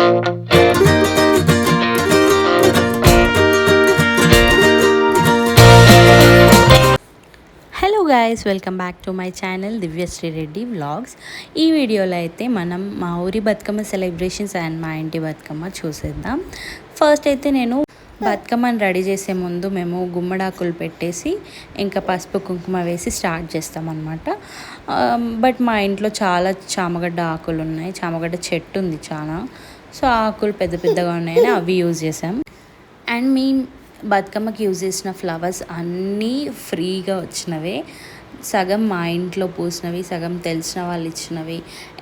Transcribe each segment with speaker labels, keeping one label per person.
Speaker 1: Hello guys, welcome back to my channel Divyashri Reddy vlogs. ఈ వీడియోలో అయితే మనం మా ఊరి బతుకమ్మ సెలబ్రేషన్స్ అండ్ మా ఇంటి బతుకమ్మ చూసేద్దాం. ఫస్ట్ అయితే నేను బతుకమ్మని రెడీ చేసే ముందు మేము గుమ్మడాకులు పెట్టేసి ఇంకా పసుపు కుంకుమ వేసి స్టార్ట్ చేస్తామన్నమాట. బట్ మా ఇంట్లో చాలా చామగడ్డ ఆకులు ఉన్నాయి, చామగడ్డ చెట్టు ఉంది చాలా. సో ఆకులు పెద్ద పెద్దగా ఉన్నాయని అవి యూజ్ చేసాం. అండ్ మీ బతుకమ్మకి యూజ్ చేసిన ఫ్లవర్స్ అన్నీ ఫ్రీగా వచ్చినవే. సగం మా ఇంట్లో పూసినవి, సగం తెలిసిన వాళ్ళు ఇచ్చినవి,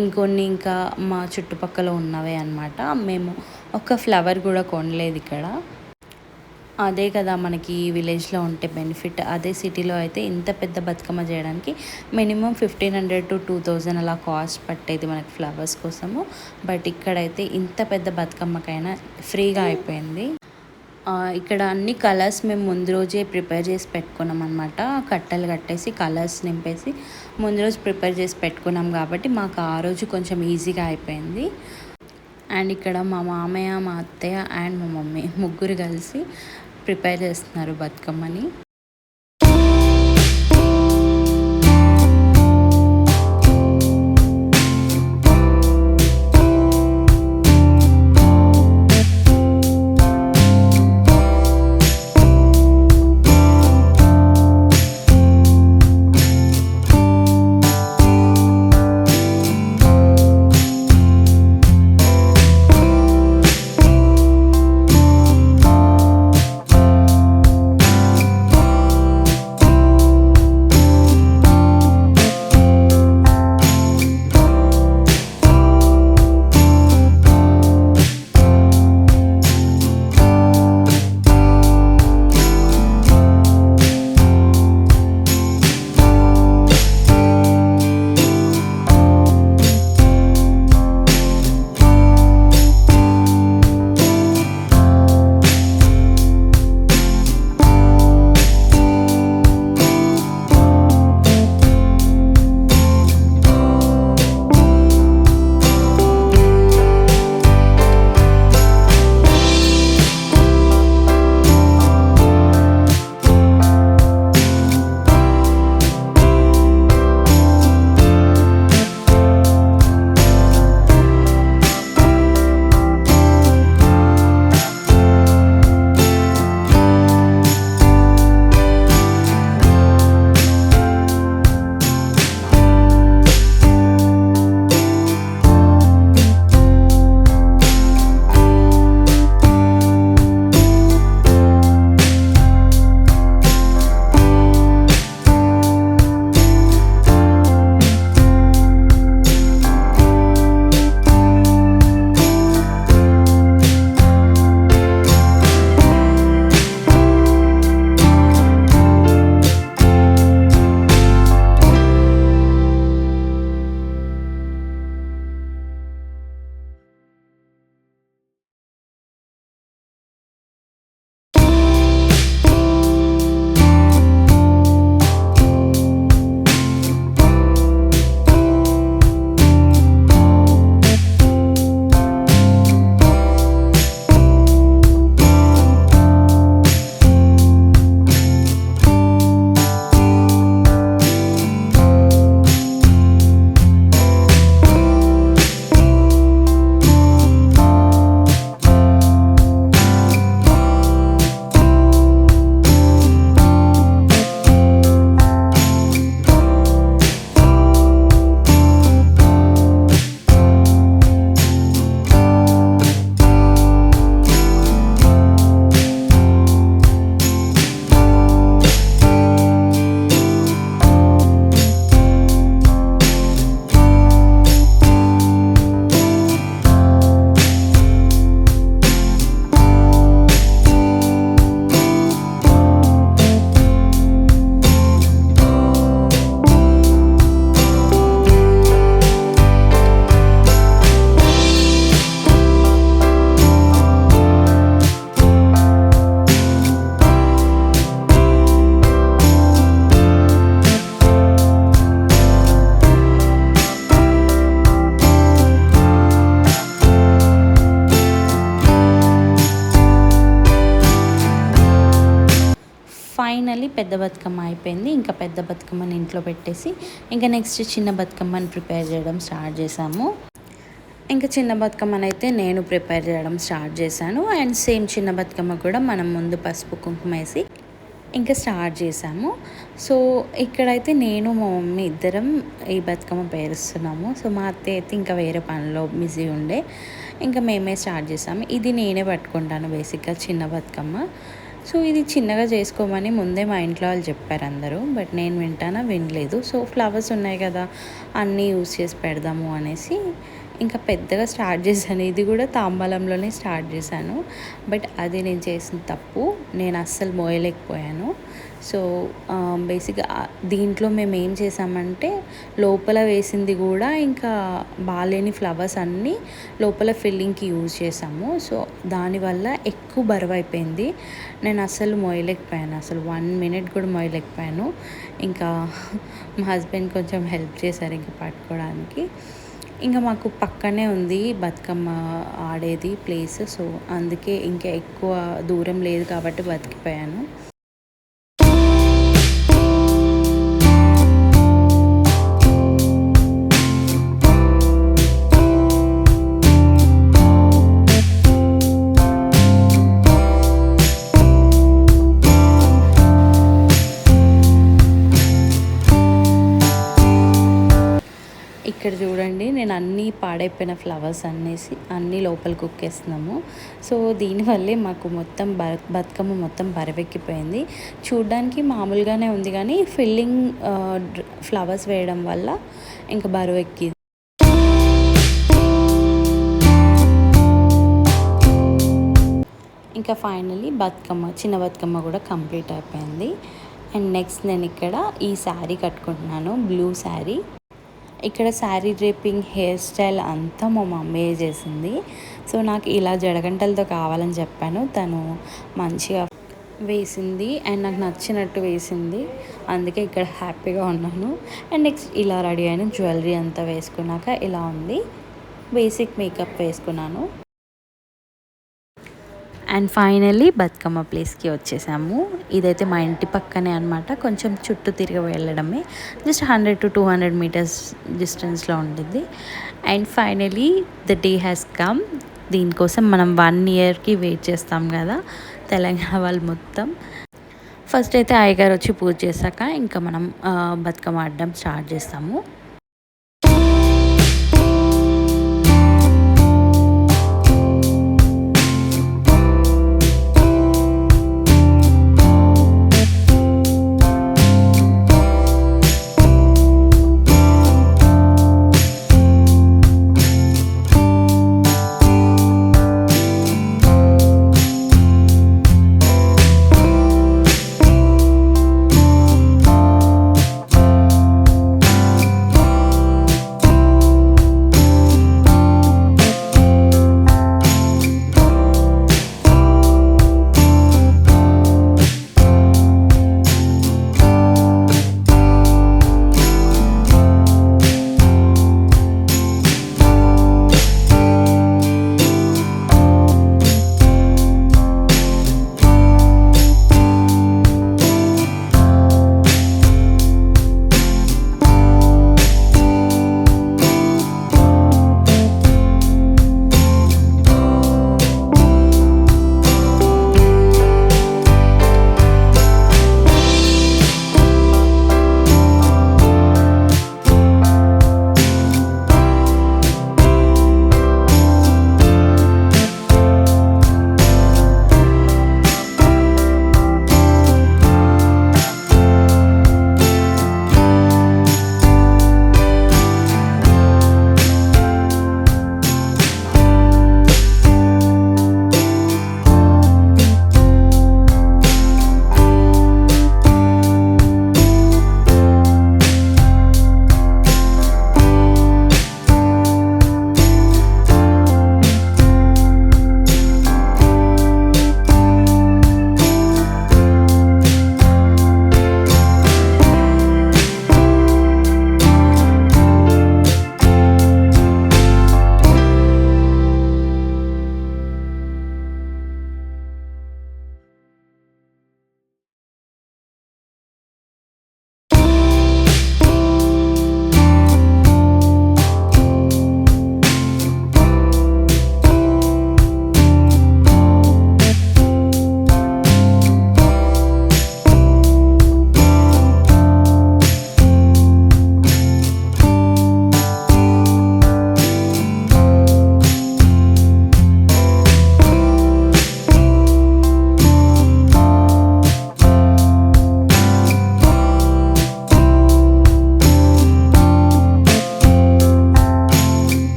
Speaker 1: ఇంకొన్ని ఇంకా మా చుట్టుపక్కల ఉన్నవే అన్నమాట. మేము ఒక ఫ్లవర్ కూడా కొనలేదు ఇక్కడ. అదే కదా మనకి విలేజ్లో ఉంటే బెనిఫిట్. అదే సిటీలో అయితే ఇంత పెద్ద బతుకమ్మ చేయడానికి మినిమం 1500 to 2000 అలా కాస్ట్ పట్టేది మనకి ఫ్లవర్స్ కోసము. బట్ ఇక్కడైతే ఇంత పెద్ద బతుకమ్మకైనా ఫ్రీగా అయిపోయింది. ఇక్కడ అన్ని కలర్స్ మేము ముందు రోజే ప్రిపేర్ చేసి పెట్టుకున్నాం అనమాట. కట్టెలు కట్టేసి కలర్స్ నింపేసి ముందు రోజు ప్రిపేర్ చేసి పెట్టుకున్నాం కాబట్టి మాకు ఆ రోజు కొంచెం ఈజీగా అయిపోయింది. అండ్ ఇక్కడ మా మామయ్య, మా అత్తయ్య అండ్ మా మమ్మీ ముగ్గురు కలిసి ప్రిపేర్ చేస్తున్నారు బతుకమ్మని. పెద్ద బతుకమ్మ అయిపోయింది. ఇంకా పెద్ద బతుకమ్మని ఇంట్లో పెట్టేసి ఇంకా నెక్స్ట్ చిన్న బతుకమ్మని ప్రిపేర్ చేయడం స్టార్ట్ చేసాము. ఇంకా చిన్న బతుకమ్మనైతే నేను ప్రిపేర్ చేయడం స్టార్ట్ చేశాను. అండ్ సేమ్ చిన్న బతుకమ్మ కూడా మనం ముందు పసుపు కుంకుమ వేసి ఇంకా స్టార్ట్ చేసాము. సో ఇక్కడైతే నేను మా మమ్మీ ఇద్దరం ఈ బతుకమ్మ పేరుస్తున్నాము. సో మా అత్తయ్య అయితే ఇంకా వేరే పనిలో బిజీ ఉండే, ఇంకా మేమే స్టార్ట్ చేసాము. ఇది నేనే పట్టుకుంటాను బేసిక్గా చిన్న బతుకమ్మ. సో ఇది చిన్నగా చేసుకోమని ముందే మా ఇంట్లో వాళ్ళు చెప్పారు అందరూ, బట్ నేను వినలేదు. సో ఫ్లవర్స్ ఉన్నాయి కదా అన్నీ యూస్ చేసి పెడదాము అనేసి ఇంకా పెద్దగా స్టార్ట్ చేశాను. ఇది కూడా తాంబూలంలోనే స్టార్ట్ చేశాను, బట్ అది నేను చేసిన తప్పు. నేను అస్సలు మోయలేకపోయాను. సో బేసిక్గా దీంట్లో మేము ఏం చేసామంటే లోపల వేసింది కూడా ఇంకా బాలేని ఫ్లవర్స్ అన్నీ లోపల ఫిల్లింగ్కి యూజ్ చేసాము. సో దానివల్ల ఎక్కువ బరువు అయిపోయింది. నేను అస్సలు మోయలేకపోయాను, అసలు 1 మినిట్ కూడా మోయలేకపోయాను. ఇంకా మా హస్బెండ్ కొంచెం హెల్ప్ చేశారు ఇంకా పట్టుకోవడానికి. ఇంకా మాకు పక్కనే ఉంది బతుకమ్మ ఆడేది ప్లేస్. సో అందుకే ఇంకా ఎక్కువ దూరం లేదు కాబట్టి బతికిపోయాను. ఇక్కడ చూడండి, నేను అన్నీ పాడైపోయిన ఫ్లవర్స్ అన్నీ లోపల కుక్కేస్తున్నాము. సో దీనివల్లే మాకు మొత్తం బతుకమ్మ మొత్తం బరవెక్కిపోయింది. చూడ్డానికి మామూలుగానే ఉంది కానీ ఫిల్లింగ్ ఫ్లవర్స్ వేయడం వల్ల ఇంకా బరువెక్కింది. ఇంకా ఫైనలీ చిన్న బతుకమ్మ కూడా కంప్లీట్ అయిపోయింది. అండ్ నెక్స్ట్ నేను ఇక్కడ ఈ శారీ కట్టుకుంటున్నాను, బ్లూ శారీ. ఇక్కడ శారీ డ్రేపింగ్, హెయిర్ స్టైల్ అంతా మా మమ్మీ చేసింది. సో నాకు ఇలా జడగంటలతో కావాలని చెప్పాను, తను మంచిగా వేసింది అండ్ నాకు నచ్చినట్టు వేసింది. అందుకే ఇక్కడ హ్యాపీగా ఉన్నాను. అండ్ నెక్స్ట్ ఇలా రెడీ అయిన జ్యువెలరీ అంతా వేసుకున్నాక ఇలా ఉంది. బేసిక్ మేకప్ వేసుకున్నాను. అండ్ ఫైనల్లీ బతుకమ్మ ప్లేస్కి వచ్చేసాము. ఇదైతే మా ఇంటి పక్కనే అనమాట, కొంచెం చుట్టూ తిరిగి వెళ్ళడమే, జస్ట్ 100 to 200 మీటర్స్ డిస్టెన్స్లో ఉంటుంది. And finally the day has come. దీనికోసం మనం 1 ఇయర్కి వెయిట్ చేస్తాం కదా తెలంగాణ వాళ్ళు మొత్తం. ఫస్ట్ అయితే అయ్యగారు వచ్చి పూజ చేశాక ఇంకా మనం బతుకమ్మ ఆడడం స్టార్ట్ చేస్తాము.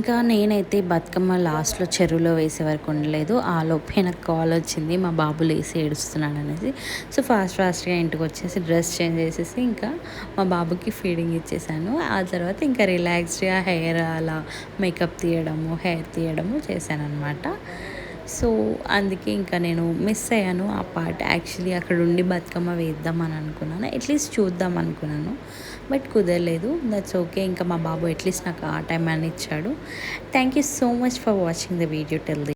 Speaker 1: ఇంకా నేనైతే బతుకమ్మ లాస్ట్లో చెరువులో వేసే వరకు ఉండలేదు. ఆ లోపే నాకు కాల్ వచ్చింది మా బాబు లేసి ఏడుస్తున్నాడు అనేసి. సో ఫాస్ట్గా ఇంటికి వచ్చేసి డ్రెస్ చేంజ్ చేసేసి ఇంకా మా బాబుకి ఫీడింగ్ ఇచ్చేసాను. ఆ తర్వాత ఇంకా రిలాక్స్డ్గా హెయిర్ అలా మేకప్ తీయడము, హెయిర్ తీయడము చేశాను అనమాట. సో అందుకే ఇంకా నేను మిస్ అయ్యాను ఆ పార్ట్. యాక్చువల్లీ అక్కడ ఉండి బతుకమ్మ వేద్దామని అనుకున్నాను, అట్లీస్ట్ చూద్దాం అనుకున్నాను, బట్ కుదరలేదు. That's okay. ఇంకా మా బాబు అట్లీస్ట్ నాకు ఆ టైం అని ఇచ్చాడు. Thank you so much for watching the video till the